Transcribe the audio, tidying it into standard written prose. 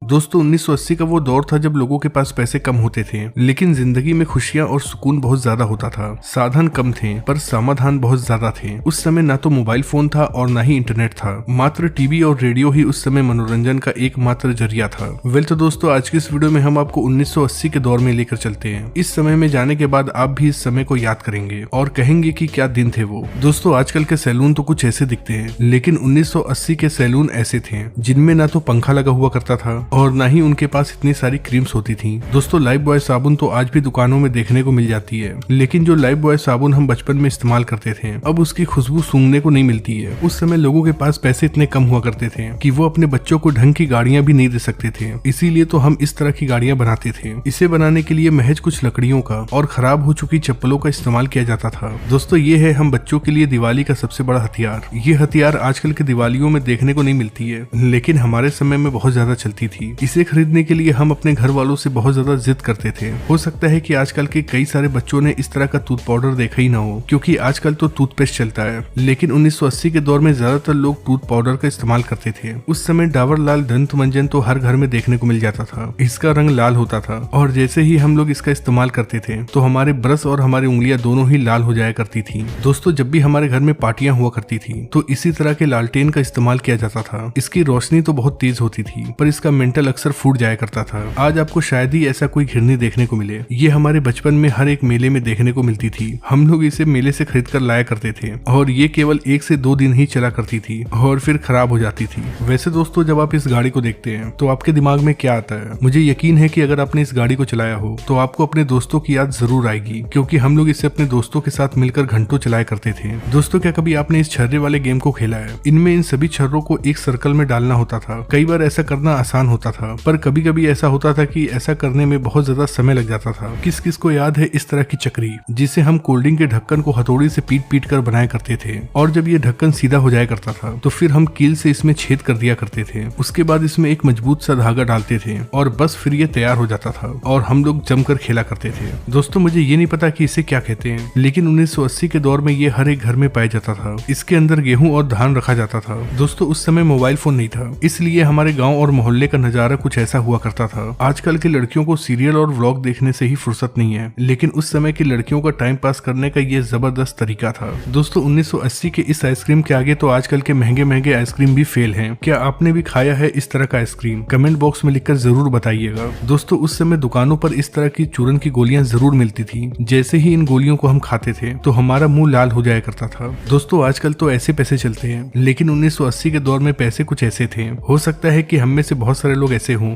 दोस्तों 1980 का वो दौर था जब लोगों के पास पैसे कम होते थे, लेकिन जिंदगी में खुशियां और सुकून बहुत ज्यादा होता था। साधन कम थे पर समाधान बहुत ज्यादा थे। उस समय ना तो मोबाइल फोन था और ना ही इंटरनेट था, मात्र टीवी और रेडियो ही उस समय मनोरंजन का एकमात्र जरिया था। वेल तो दोस्तों आज की इस वीडियो में हम आपको 1980 के दौर में लेकर चलते हैं। इस समय में जाने के बाद आप भी इस समय को याद करेंगे और कहेंगे कि क्या दिन थे वो। दोस्तों आजकल के सैलून तो कुछ ऐसे दिखते हैं, लेकिन 1980 के सैलून ऐसे थे जिनमें ना तो पंखा लगा हुआ करता था और ना ही उनके पास इतनी सारी क्रीम्स होती थी। दोस्तों लाइफ बॉय साबुन तो आज भी दुकानों में देखने को मिल जाती है, लेकिन जो लाइफ बॉय साबुन हम बचपन में इस्तेमाल करते थे अब उसकी खुशबू सूंघने को नहीं मिलती है। उस समय लोगों के पास पैसे इतने कम हुआ करते थे कि वो अपने बच्चों को ढंग की गाड़ियां भी नहीं दे सकते थे, इसीलिए तो हम इस तरह की गाड़ियां बनाते थे। इसे बनाने के लिए महज कुछ लकड़ियों का और खराब हो चुकी चप्पलों का इस्तेमाल किया जाता था। दोस्तों ये है हम बच्चों के लिए दिवाली का सबसे बड़ा हथियार। ये हथियार आजकल के दिवालियों में देखने को नहीं मिलती है, लेकिन हमारे समय में बहुत ज्यादा चलती थी। इसे खरीदने के लिए हम अपने घर वालों से बहुत ज्यादा जिद करते थे। हो सकता है कि आजकल के कई सारे बच्चों ने इस तरह का टूथ पाउडर देखा ही ना हो, क्योंकि आजकल तो टूथपेस्ट चलता है, लेकिन 1980 के दौर में ज्यादातर लोग टूथ पाउडर का इस्तेमाल करते थे। उस समय डाबर लाल दंत मंजन तो हर घर में देखने को मिल जाता था। इसका रंग लाल होता था और जैसे ही हम लोग इसका इस्तेमाल करते थे तो हमारे ब्रश और हमारी उंगलियां दोनों ही लाल हो जाया करती थी। दोस्तों जब भी हमारे घर में पार्टियां हुआ करती थी तो इसी तरह के लालटेन का इस्तेमाल किया जाता था। इसकी रोशनी तो बहुत तेज होती थी पर इसका मेंटल अक्सर फूट जाया करता था। आज आपको शायद ही ऐसा कोई घिरनी देखने को मिले। ये हमारे बचपन में हर एक मेले में देखने को मिलती थी। हम लोग इसे मेले से खरीद कर लाया करते थे और ये केवल 1 से 2 दिन ही चला करती थी और फिर खराब हो जाती थी। वैसे दोस्तों जब आप इस गाड़ी को देखते हैं तो आपके दिमाग में क्या आता है? मुझे यकीन है कि अगर आपने इस गाड़ी को चलाया हो तो आपको अपने दोस्तों की याद जरूर आएगी, क्योंकि हम लोग इसे अपने दोस्तों के साथ मिलकर घंटों चलाया करते थे। दोस्तों क्या कभी आपने इस छर्रे वाले गेम को खेला है? इनमें इन सभी छर्रों को एक सर्कल में डालना होता था। कई बार ऐसा करना आसान होता था, पर कभी कभी ऐसा होता था कि ऐसा करने में बहुत ज्यादा समय लग जाता था। किस किस को याद है इस तरह की चक्री जिसे हम कोल्ड ड्रिंक के ढक्कन को हथौड़ी से पीट पीट कर बनाया करते थे, और जब ये ढक्कन सीधा हो जाया करता था तो फिर हम कील से इसमें छेद कर दिया करते थे। उसके बाद इसमें एक मजबूत सा धागा डालते थे और बस फिर ये तैयार हो जाता था और हम लोग जमकर खेला करते थे। दोस्तों मुझे ये नहीं पता कि इसे क्या कहते हैं, लेकिन 1980 के दौर में ये हर एक घर में पाया जाता था। इसके अंदर गेहूं और धान रखा जाता था। दोस्तों उस समय मोबाइल फोन नहीं था, इसलिए हमारे गांव और मोहल्ले का नजारा कुछ ऐसा हुआ करता था। आजकल की लड़कियों को सीरियल और व्लॉग देखने से ही फुर्सत नहीं है, लेकिन उस समय की लड़कियों का टाइम पास करने का ये जबरदस्त तरीका था। दोस्तों 1980 के इस आइसक्रीम के आगे तो आजकल के महंगे महंगे आइसक्रीम भी फेल हैं। क्या आपने भी खाया है इस तरह का आइसक्रीम? कमेंट बॉक्स में लिखकर जरूर बताइएगा। दोस्तों उस समय दुकानों पर इस तरह की चूरन की गोलियां जरूर मिलती थी। जैसे ही इन गोलियों को हम खाते थे तो हमारा मुंह लाल हो जाया करता था। दोस्तों आजकल तो ऐसे पैसे चलते हैं, लेकिन 1980 के दौर में पैसे कुछ ऐसे थे। हो सकता है कि हम में से बहुत सारे लोग ऐसे हों